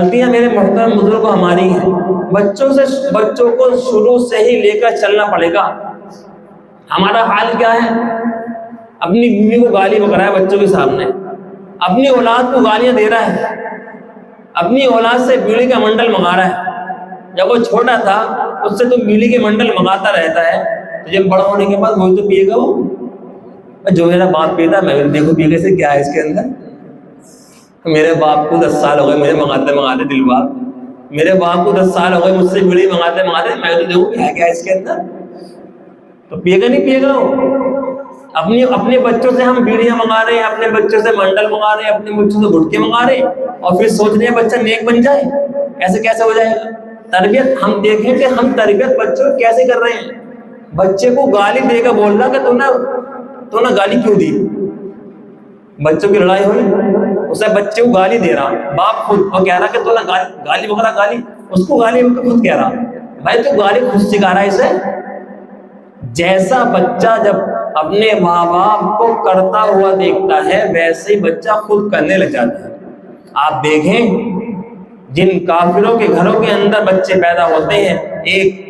غلطیاں میرے محترم بزرگوں ہماری ہیں. بچوں کو شروع سے ہی لے کر چلنا پڑے گا. ہمارا حال کیا ہے؟ اپنی بیوی کو گالی بک رہا ہے بچوں کے سامنے، اپنی اولاد کو گالیاں دے رہا ہے، اپنی اولاد سے بیڑی کا منڈل منگا رہا ہے. جب وہ چھوٹا تھا اس سے تو بیڑی کے منڈل منگاتا رہتا ہے، تو جب بڑا ہونے کے بعد وہی تو پیے گا. وہ جو میرا باپ پیتا میں دیکھو پیے سے کیا ہے اس کے اندر. میرے باپ کو 10 سال ہو گئے مجھے منگاتے دل باپ، میرے باپ کو 10 سال ہو گئے مجھ سے بیڑی منگاتے میں تو دیکھو کیا ہے اس کے اندر. تو پیے گا نہیں پیے گا وہ. اپنے بچوں سے ہم بیڑیاں منگا رہے ہیں، اپنے بچوں سے منڈل منگا رہے ہیں، اپنے بچوں سے گٹکے منگا رہے ہیں، اور پھر سوچ رہے ہیں بچہ نیک بن جائے. ایسے کیسے ہو جائے گا؟ تربیت ہم دیکھیں کہ ہم تربیت بچوں کیسے کر رہے ہیں. بچے کو گالی دے کر بول رہا کہ تو نے گالی کیوں دی. بچوں کی لڑائی ہوئی، اسے بچے کو گالی دے رہا باپ خود، اور کہہ رہا کہ تو نے گالی وغیرہ گالی، اس کو گالی خود کہہ رہا. بھائی تو گالی خود سکھا رہا ہے اسے. جیسا بچہ جب اپنے ماں باپ کو کرتا ہوا دیکھتا ہے ویسے ہی بچہ خود کرنے لگ جاتا ہے. آپ دیکھیں جن کافروں کے گھروں کے اندر بچے پیدا ہوتے ہیں، ایک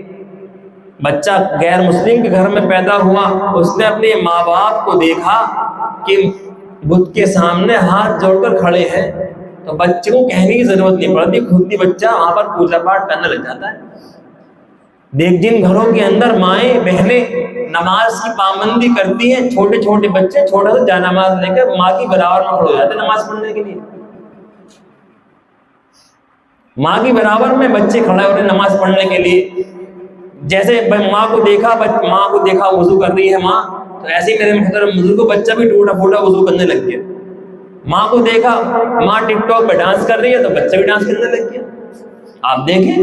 بچہ غیر مسلم کے گھر میں پیدا ہوا، اس نے اپنے ماں باپ کو دیکھا کہ بت کے سامنے ہاتھ جوڑ کر کھڑے ہیں، تو بچے کو کہنے کی ضرورت نہیں پڑتی، خود ہی بچہ وہاں پر پوجا پاٹ کرنے لگ جاتا ہے. دیکھ جن گھروں کے اندر مائیں بہنیں نماز کی پابندی کرتی ہیں، چھوٹے چھوٹے بچے چھوٹا سا جانماز لے کر ماں کی برابر میں کھڑے ہو جاتے ہیں نماز پڑھنے کے لیے. ماں کی برابر میں بچے کھڑے ہوتے ہیں نماز پڑھنے کے لیے. جیسے ماں کو دیکھا وضو کر رہی ہے ماں، تو ایسے ہی میرے محترم بزرگ کو بچہ بھی ٹوٹا پھوٹا وضو کرنے لگ گیا. ماں کو دیکھا ماں ٹک ٹاک پہ ڈانس کر رہی ہے تو بچہ بھی ڈانس کرنے لگ گیا. آپ دیکھیں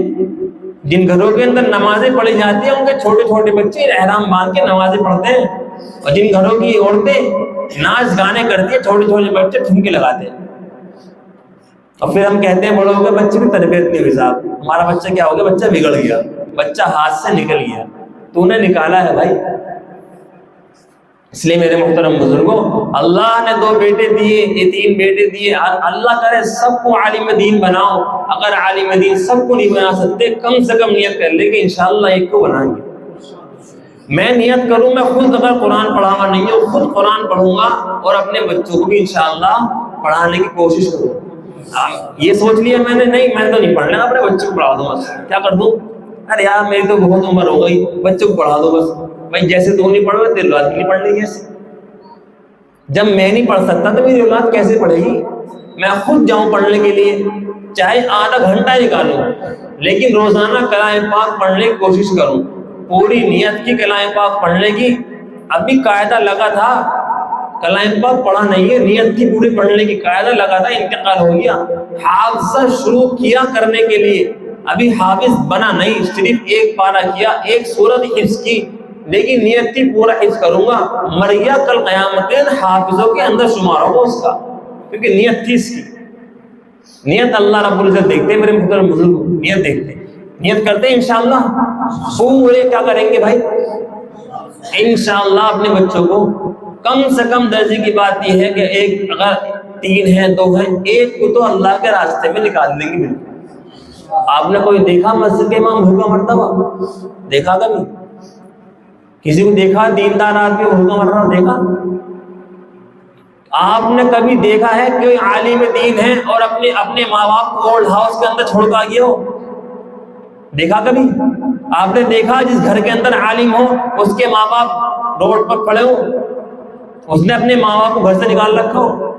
جن گھروں کے اندر نمازیں پڑھی جاتی ہیں ان کے چھوٹے چھوٹے بچے احرام باندھ کے نمازیں پڑھتے ہیں، اور جن گھروں کی عورتیں ناچ گانے کرتی ہیں چھوٹے چھوٹے بچے ٹھمکے لگاتے ہیں. اور پھر ہم کہتے ہیں بڑے ہو گئے بچے کی تربیت نہیں ہوئی صاحب. ہمارا بچہ کیا ہو گیا؟ بچہ بگڑ گیا، بچہ ہاتھ سے نکل گیا. تو نے نکالا ہے بھائی. اس لیے میرے محترم بزرگوں، اللہ نے 2 بیٹے دیے، یہ 3 بیٹے دیے. اللہ کرے سب کو عالم دین بناؤ. اگر عالم دین سب کو نہیں بنا سکتے، کم سے کم نیت کر لے کہ انشاءاللہ ایک کو بنائیں گے. میں نیت کروں میں خود اگر قرآن پڑھا ہوا نہیں ہے خود قرآن پڑھوں گا، اور اپنے بچوں کو بھی انشاءاللہ پڑھانے کی کوشش کروں. یہ سوچ لیا میں نے نہیں میں تو نہیں پڑھنا، اپنے بچوں کو پڑھا دوں بس. کیا کر دوں؟ ارے یار میری تو بہت عمر ہو گئی، بچوں کو پڑھا دو بس. بھائی جیسے تو نہیں پڑھ رہے تیری اولاد نہیں پڑھ رہی. کیسے؟ جب میں نہیں پڑھ سکتا تو میری اولاد کیسے پڑھے گی؟ میں خود جاؤں پڑھنے کے لیے، چاہے آدھا گھنٹہ نکالوں، لیکن روزانہ کلام پاک پڑھنے کی کوشش کروں. پوری نیت کی کلام پاک پڑھنے کی. ابھی قاعدہ لگا تھا، کلام پاک پڑھا نہیں ہے، نیت کی پوری پڑھنے کی قاعدہ لگا تھا، انتقال ہو گیا. حافظہ شروع کیا کرنے کے لیے، ابھی حافظ بنا نہیں، صرف 1 پارہ کیا، 1 سورت حفظ کی، لیکن نیت کی پورا حفظ کروں گا. مریا کل قیامت دن حافظوں کے اندر شمار ہوگا اس کا، کیونکہ نیت تھی اس کی. نیت اللہ رب العزت دیکھتے ہیں میرے محترم بزرگ، نیت دیکھتے ہیں. نیت کرتے ہیں انشاءاللہ. پورے کیا کریں گے بھائی؟ انشاءاللہ اپنے بچوں کو کم سے کم درجے کی بات یہ ہے کہ ایک اگر 3 ہیں 2 ہیں، ایک کو تو اللہ کے راستے میں نکال دیں گے. بالکل. آپ نے کوئی دیکھا مسجد کے امام بھوکا مرتا ہوا؟ دیکھا کبھی؟ کسی کو دیکھا دیندار آدمی بھوکا مر رہا؟ دیکھا؟ آپ نے کبھی دیکھا ہے کہ عالم دین ہے اور اپنے ماں باپ کو اولڈ ہاؤس کے اندر چھوڑ کر گیا ہو؟ دیکھا کبھی؟ آپ نے دیکھا جس گھر کے اندر عالم ہو اس کے ماں باپ روڈ پر پڑے ہو، اس نے اپنے ماں باپ کو گھر سے نکال رکھا ہو؟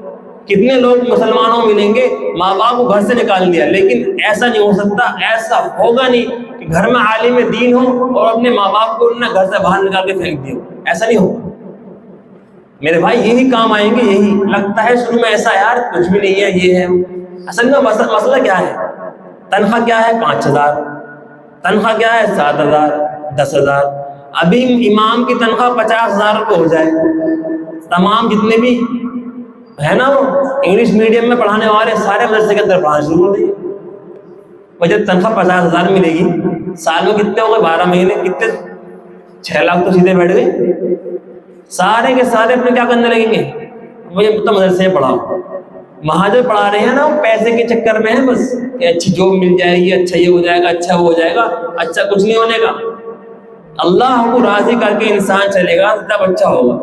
کتنے لوگ مسلمانوں ملیں گے ماں باپ کو گھر سے نکال دیا، لیکن ایسا نہیں ہو سکتا، ایسا ہوگا نہیں کہ گھر میں عالم دین ہو اور اپنے ماں باپ کو انہوں نے گھر سے باہر نکال کے پھینک دیا. ایسا نہیں ہوگا میرے بھائی. یہی کام آئیں گے. یہی لگتا ہے شروع میں ایسا یار کچھ بھی نہیں ہے، یہ ہے. اصل میں مسئلہ کیا ہے؟ تنخواہ کیا ہے؟ 5000. تنخواہ کیا ہے؟ 7000 10,000. ابھی امام کی تنخواہ 50,000 روپے ہو جائے، تمام جتنے بھی ہے نا وہ انگلش میڈیم میں پڑھانے والے سارے مدرسے کے اندر پڑھانا شروع ہو گئی. اور جب تنخواہ 50,000 ملے گی، سال میں کتنے ہو گئے؟ 12 مہینے، کتنے 6 لاکھ تو سیدھے بیٹھ گئے. سارے کے سارے اپنے کیا کرنے لگیں گے؟ مجھے تو مدرسے میں پڑھاؤ. وہاں جو پڑھا رہے ہیں نا وہ پیسے کے چکر میں ہے بس، کہ اچھی جاب مل جائے گی، اچھا یہ ہو جائے گا، اچھا وہ ہو جائے گا، اچھا کچھ نہیں ہونے کا۔ اللہ کو راضی کر کے انسان چلے گا تب اچھا ہوگا۔